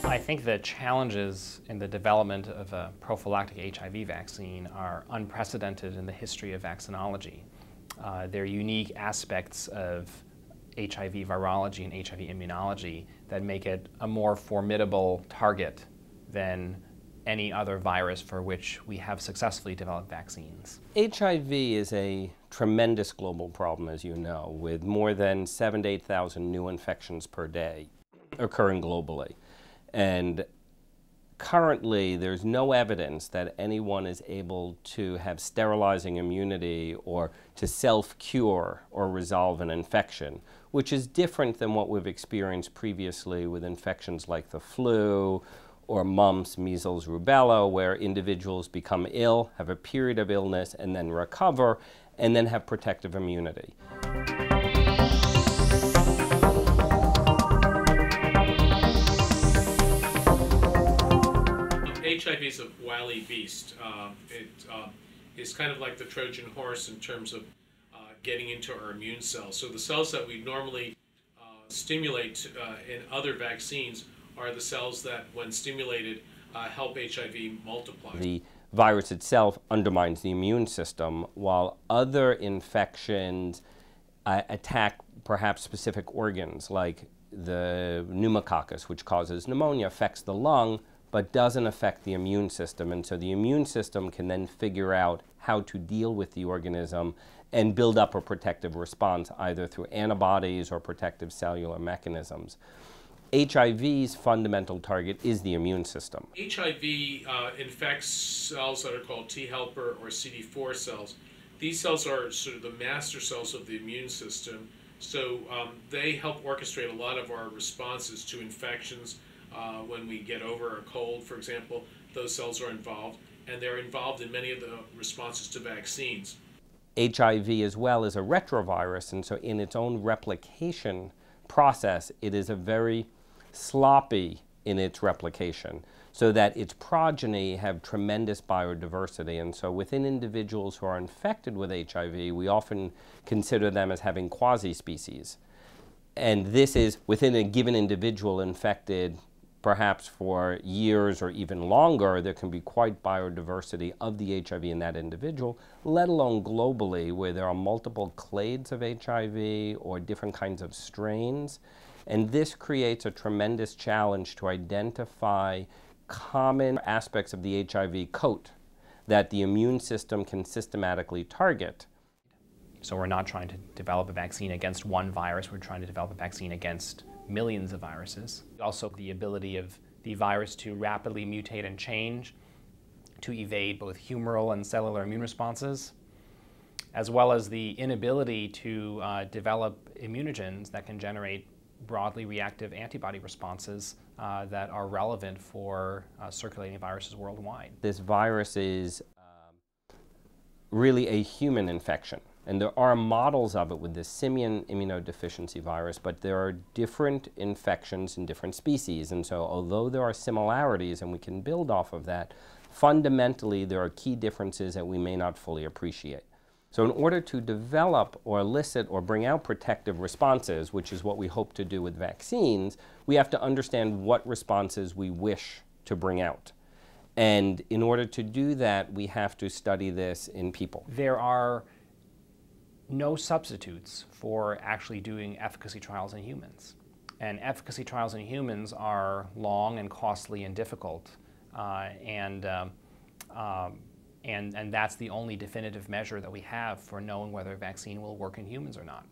I think the challenges in the development of a prophylactic HIV vaccine are unprecedented in the history of vaccinology. There are unique aspects of HIV virology and HIV immunology that make it a more formidable target than any other virus for which we have successfully developed vaccines. HIV is a tremendous global problem, as you know, with more than 7,000 to 8,000 new infections per day occurring globally. And currently, there's no evidence that anyone is able to have sterilizing immunity or to self-cure or resolve an infection, which is different than what we've experienced previously with infections like the flu or mumps, measles, rubella, where individuals become ill, have a period of illness, and then recover, and then have protective immunity. HIV is a wily beast. It is kind of like the Trojan horse in terms of getting into our immune cells. So the cells that we normally stimulate in other vaccines are the cells that, when stimulated, help HIV multiply. The virus itself undermines the immune system, while other infections attack perhaps specific organs, like the pneumococcus, which causes pneumonia, affects the lung, but doesn't affect the immune system. And so the immune system can then figure out how to deal with the organism and build up a protective response, either through antibodies or protective cellular mechanisms. HIV's fundamental target is the immune system. HIV infects cells that are called T helper or CD4 cells. These cells are sort of the master cells of the immune system. So they help orchestrate a lot of our responses to infections. When we get over a cold, for example, those cells are involved, and they're involved in many of the responses to vaccines. HIV as well is a retrovirus, and so in its own replication process, it is a very sloppy in its replication, so that its progeny have tremendous biodiversity. And so within individuals who are infected with HIV, we often consider them as having quasi-species. And this is within a given individual infected perhaps for years or even longer. There can be quite biodiversity of the HIV in that individual, let alone globally, where there are multiple clades of HIV or different kinds of strains. And this creates a tremendous challenge to identify common aspects of the HIV coat that the immune system can systematically target. So we're not trying to develop a vaccine against one virus, we're trying to develop a vaccine against millions of viruses. Also, the ability of the virus to rapidly mutate and change, to evade both humoral and cellular immune responses, as well as the inability to develop immunogens that can generate broadly reactive antibody responses that are relevant for circulating viruses worldwide. This virus is really a human infection. And there are models of it with the simian immunodeficiency virus, but there are different infections in different species. And so although there are similarities and we can build off of that, fundamentally there are key differences that we may not fully appreciate. So in order to develop or elicit or bring out protective responses, which is what we hope to do with vaccines, we have to understand what responses we wish to bring out. And in order to do that, we have to study this in people. There are no substitutes for actually doing efficacy trials in humans. And efficacy trials in humans are long and costly and difficult. And that's the only definitive measure that we have for knowing whether a vaccine will work in humans or not.